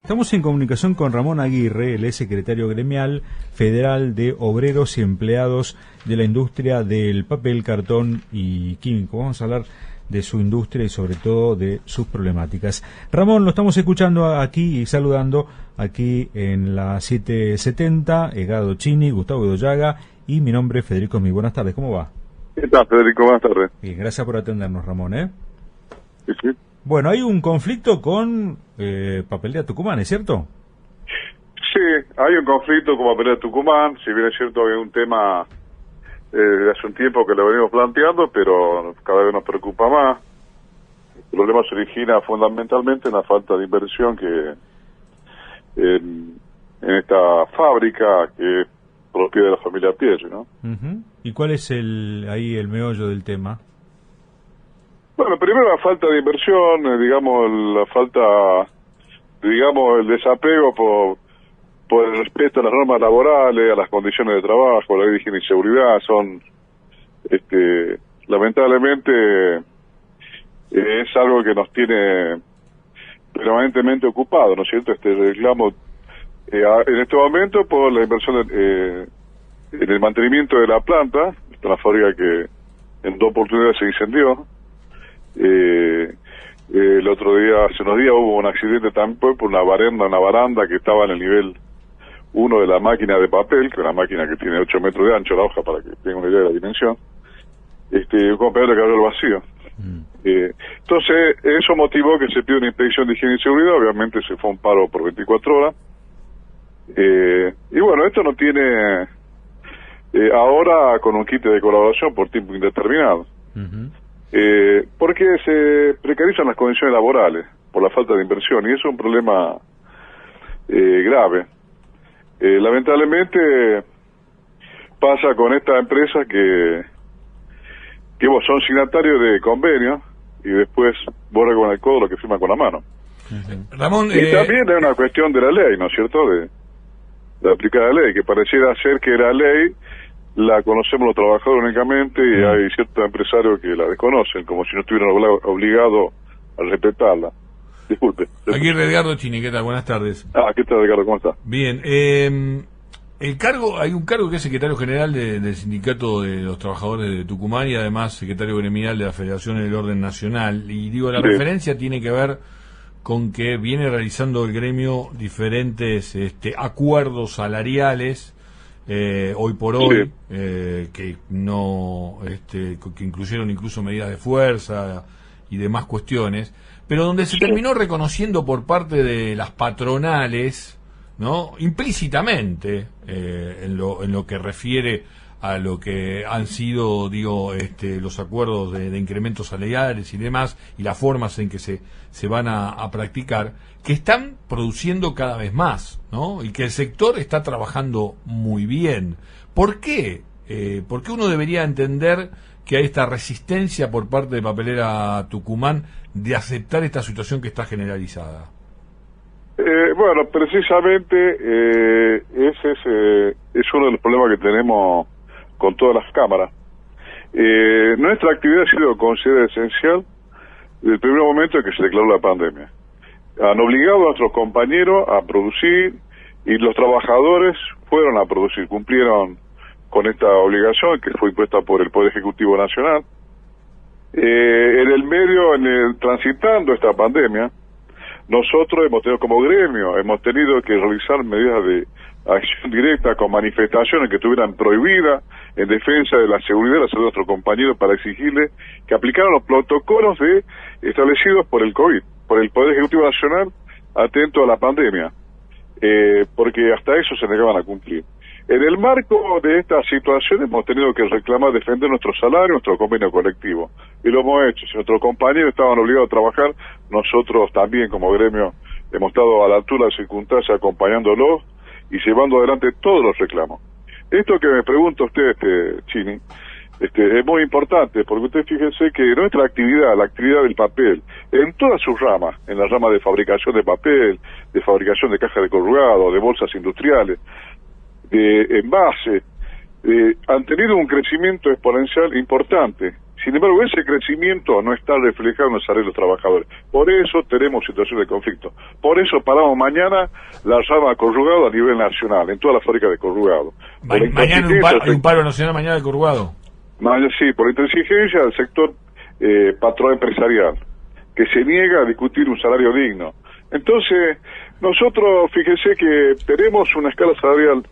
Estamos en comunicación con Ramón Aguirre, él es secretario gremial federal de obreros y empleados de la industria del papel, cartón y químico. Vamos a hablar de su industria y sobre todo de sus problemáticas. Ramón, lo estamos escuchando aquí y saludando aquí en la 770, Edgardo Chini, Gustavo Edoyaga y mi nombre es Federico Smith. Buenas tardes, ¿cómo va? ¿Qué tal, Federico? Buenas tardes. Bien, gracias por atendernos, Ramón, Sí, sí. Bueno, hay un conflicto con Papelera Tucumán, ¿es cierto? Sí, hay un conflicto con Papelera Tucumán, si bien es cierto que es un tema de hace un tiempo que lo venimos planteando, pero cada vez nos preocupa más. El problema se origina fundamentalmente en la falta de inversión que en esta fábrica que es propiedad de la familia Pietri, ¿no? Uh-huh. ¿Y cuál es ahí el meollo del tema? Bueno, primero la falta de inversión, la falta, el desapego por el respeto a las normas laborales, a las condiciones de trabajo, a la ley de higiene y seguridad, son, lamentablemente, es algo que nos tiene permanentemente ocupados, ¿no es cierto? Este reclamo, en este momento, por la inversión en el mantenimiento de la planta, esta es una fábrica que en 2 oportunidades se incendió. El otro día, hace unos días, hubo un accidente también por una baranda que estaba en el nivel 1 de la máquina de papel, que es una máquina que tiene 8 metros de ancho la hoja, para que tengan una idea de la dimensión. Un compañero le cayó al vacío. Entonces, eso motivó que se pida una inspección de higiene y seguridad. Obviamente se fue un paro por 24 horas. Y bueno, esto no tiene ahora con un kit de colaboración por tiempo indeterminado. Uh-huh. Porque se precarizan las condiciones laborales por la falta de inversión, y eso es un problema grave. Lamentablemente pasa con esta empresa que son signatarios de convenio y después borra con el codo lo que firma con la mano. Uh-huh. Ramón, y también es una cuestión de la ley, ¿no es cierto?, de aplicar la ley, que pareciera ser que la ley la conocemos los trabajadores únicamente y hay ciertos empresarios que la desconocen, como si no estuvieran obligados a respetarla. Disculpe. Aguirre, Edgardo Chini, ¿qué tal? Buenas tardes. ¿Qué tal, Edgardo? ¿Cómo está? Bien. Hay un cargo que es secretario general del Sindicato de los Trabajadores de Tucumán y además secretario gremial de la Federación del Orden Nacional. Y digo, la referencia tiene que ver con que viene realizando el gremio diferentes acuerdos salariales hoy por hoy, que no que incluyeron incluso medidas de fuerza y demás cuestiones, pero donde se terminó reconociendo por parte de las patronales, ¿no?, implícitamente, en lo que refiere a lo que han sido, los acuerdos de incrementos salariales y demás, y las formas en que se van a practicar, que están produciendo cada vez más, ¿no? Y que el sector está trabajando muy bien. ¿Por qué? ¿Por qué uno debería entender que hay esta resistencia por parte de Papelera Tucumán de aceptar esta situación que está generalizada? Bueno, precisamente ese es uno de los problemas que tenemos con todas las cámaras. Nuestra actividad ha sido considerada esencial desde el primer momento en que se declaró la pandemia. Han obligado a nuestros compañeros a producir y los trabajadores fueron a producir, cumplieron con esta obligación que fue impuesta por el Poder Ejecutivo Nacional. En el medio, transitando esta pandemia, nosotros hemos tenido como gremio, que realizar medidas de acción directa con manifestaciones que estuvieran prohibidas en defensa de la seguridad y la salud de nuestros compañeros para exigirles que aplicaran los protocolos establecidos por el COVID, por el Poder Ejecutivo Nacional, atento a la pandemia, porque hasta eso se negaban a cumplir. En el marco de esta situación hemos tenido que reclamar, defender nuestro salario, nuestro convenio colectivo, y lo hemos hecho. Si nuestros compañeros estaban obligados a trabajar, nosotros también como gremio hemos estado a la altura de las circunstancias acompañándolos y llevando adelante todos los reclamos. Esto que me pregunta usted, Chini, es muy importante, porque usted fíjese que nuestra actividad, la actividad del papel, en todas sus ramas, en la rama de fabricación de papel, de fabricación de cajas de corrugado, de bolsas industriales, de envase, han tenido un crecimiento exponencial importante, Sin embargo, ese crecimiento no está reflejado en el salario de los trabajadores. Por eso tenemos situación de conflicto. Por eso paramos mañana la rama de corrugado a nivel nacional, en toda la fábrica de corrugado. Mañana hay un paro nacional mañana de corrugado. Sí, por la intransigencia del sector patrón empresarial, que se niega a discutir un salario digno. Entonces, nosotros, fíjese que tenemos una escala salarial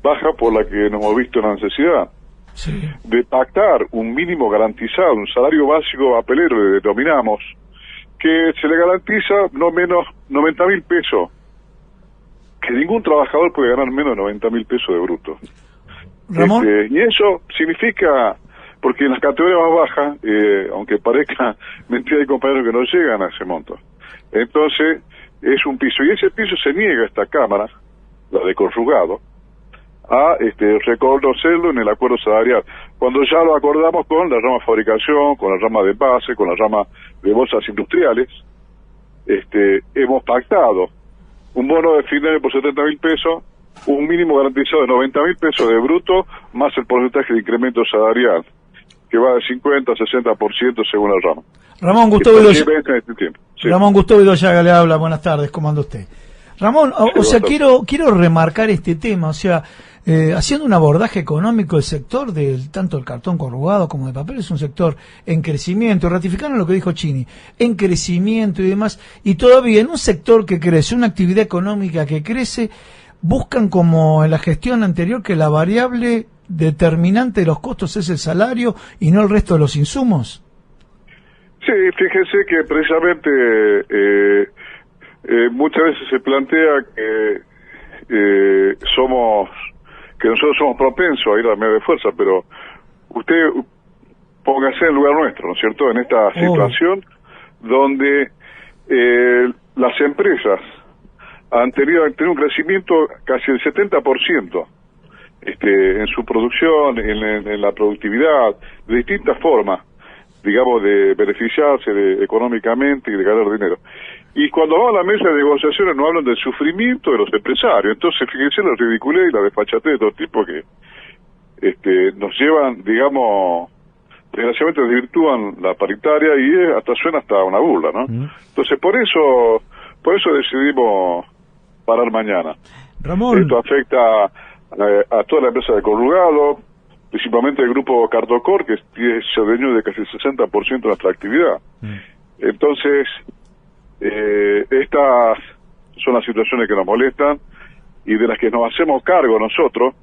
baja por la que nos hemos visto en la necesidad de pactar un mínimo garantizado, un salario básico apelero, le denominamos, que se le garantiza no menos 90.000 pesos, que ningún trabajador puede ganar menos de 90.000 pesos de bruto. Ramón. Y eso significa, porque en las categorías más bajas, aunque parezca mentira, hay compañeros que no llegan a ese monto. Entonces, es un piso, y ese piso se niega a esta Cámara, la de corrugado, a reconocerlo en el acuerdo salarial, cuando ya lo acordamos con la rama de fabricación, con la rama de base, con la rama de bolsas industriales. Hemos pactado un bono de fin de año por 70.000 pesos, un mínimo garantizado de 90.000 pesos de bruto, más el porcentaje de incremento salarial, que va de 50 a 60% según la rama. Ramón Gustavo Sí. Ramón Gustavo Idoyaga le habla, buenas tardes, ¿cómo anda usted? Ramón, quiero remarcar este tema, haciendo un abordaje económico del sector tanto del cartón corrugado como de papel, es un sector en crecimiento, ratificando lo que dijo Chini, en crecimiento y demás, y todavía en un sector que crece, una actividad económica que crece, buscan como en la gestión anterior que la variable determinante de los costos es el salario y no el resto de los insumos. Sí, fíjese que precisamente muchas veces se plantea que nosotros somos propensos a ir a medio de fuerza, pero usted póngase en el lugar nuestro, ¿no es cierto?, en esta situación donde las empresas han tenido un crecimiento casi del 70% en su producción, en la productividad, de distintas formas, digamos, de beneficiarse económicamente y de ganar dinero. Y cuando vamos a la mesa de negociaciones nos hablan del sufrimiento de los empresarios. Entonces, fíjense la ridiculez y la desfachatez de todo tipo que nos llevan, digamos, desgraciadamente desvirtúan la paritaria y hasta suena hasta una burla, ¿no? Entonces, por eso decidimos parar mañana. Ramón. Esto afecta a toda la empresa de corrugado, principalmente el grupo Cartocor, que es dueño de casi el 60% de nuestra actividad. Entonces, estas son las situaciones que nos molestan y de las que nos hacemos cargo nosotros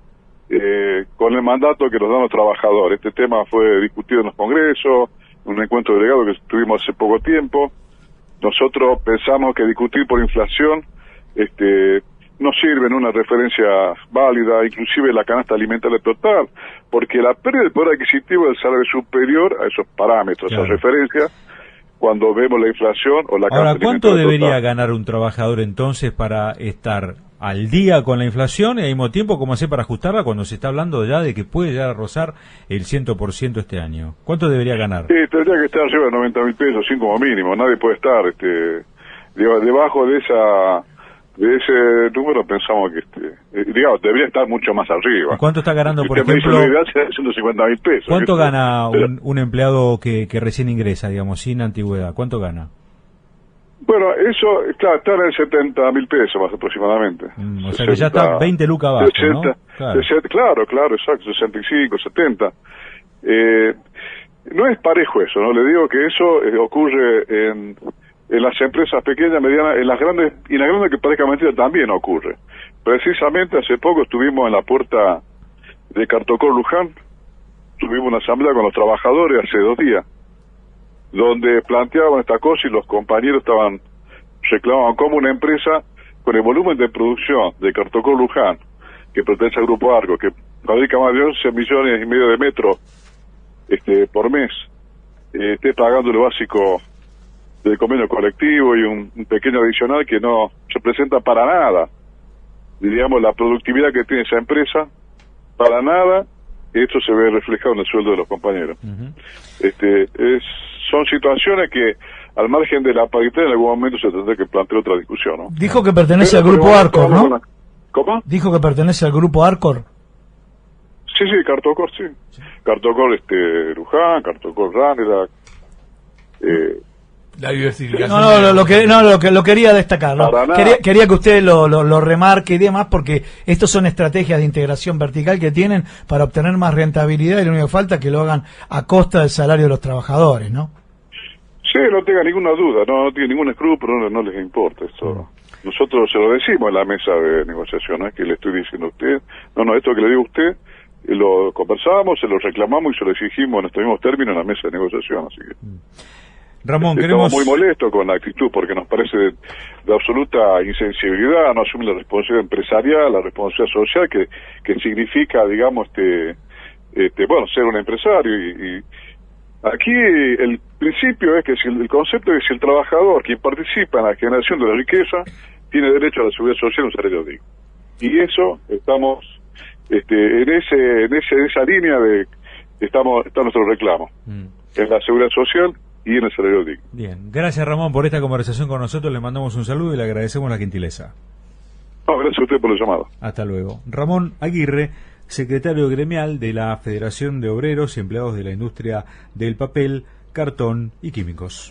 con el mandato que nos dan los trabajadores. Este tema fue discutido en los congresos, en un encuentro delegado que tuvimos hace poco tiempo. Nosotros pensamos que discutir por inflación no sirve en una referencia válida, inclusive la canasta alimentaria total, porque la pérdida del poder adquisitivo del salario superior a esos parámetros, claro, a referencias, cuando vemos la inflación o la canasta Ahora, ¿cuánto debería total ganar un trabajador entonces para estar al día con la inflación y al mismo tiempo cómo hacer para ajustarla cuando se está hablando ya de que puede llegar a rozar el 100% este año? ¿Cuánto debería ganar? Sí, tendría que estar arriba de 90.000 pesos, sin como mínimo. Nadie puede estar debajo de ese número. Pensamos que debería estar mucho más arriba. ¿Cuánto está ganando, por ejemplo? 150.000 pesos. ¿Cuánto gana un empleado que recién ingresa, digamos, sin antigüedad? ¿Cuánto gana? Bueno, eso, claro, está en 70.000 pesos más aproximadamente. O sea que ya está 20 lucas abajo, 60, ¿no? Claro, exacto, 65, 70. No es parejo eso, ¿no? Le digo que eso ocurre en las empresas pequeñas, medianas, en las grandes, y en las grandes, que parezca mentira, también ocurre. Precisamente hace poco estuvimos en la puerta de Cartocor Luján, tuvimos una asamblea con los trabajadores hace 2 días, donde planteaban esta cosa y los compañeros reclamaban como una empresa con el volumen de producción de Cartocor Luján, que pertenece al Grupo Arco, que fabrica más de 11 millones y medio de metros por mes, esté pagando lo básico del convenio colectivo y un pequeño adicional que no representa para nada, diríamos, la productividad que tiene esa empresa, para nada. Esto se ve reflejado en el sueldo de los compañeros. Son situaciones que, al margen de la paritaria, en algún momento se tendrá que plantear otra discusión, ¿no? Dijo que pertenece al Grupo Arcor, ¿no? ¿Cómo? Dijo que pertenece al Grupo Arcor. Sí, Cartocor, sí. Cartocor, Luján, Cartocor, Ranelac, La diversificación. Lo quería destacar, ¿no? Quería que usted lo remarque y demás, porque estos son estrategias de integración vertical que tienen para obtener más rentabilidad, y lo único que falta es que lo hagan a costa del salario de los trabajadores, ¿no? Sí, no tenga ninguna duda, no tiene ningún escrúpulo, no les importa eso. Nosotros se lo decimos en la mesa de negociación, no es que le estoy diciendo a usted, esto que le digo a usted, lo conversamos, se lo reclamamos y se lo exigimos en estos mismos términos en la mesa de negociación, así que... Ramón, estamos muy molestos con la actitud porque nos parece de absoluta insensibilidad, no asume la responsabilidad empresarial, la responsabilidad social que significa, digamos, ser un empresario y aquí el principio es que el concepto es que si el trabajador, quien participa en la generación de la riqueza, tiene derecho a la seguridad social y un salario digno. Y eso estamos en esa línea está nuestro reclamo, en la seguridad social y en el salario digno. Bien, gracias Ramón por esta conversación con nosotros, le mandamos un saludo y le agradecemos la gentileza. No, gracias a usted por el llamado. Hasta luego. Ramón Aguirre, secretario gremial de la Federación de Obreros y Empleados de la Industria del Papel, Cartón y Químicos.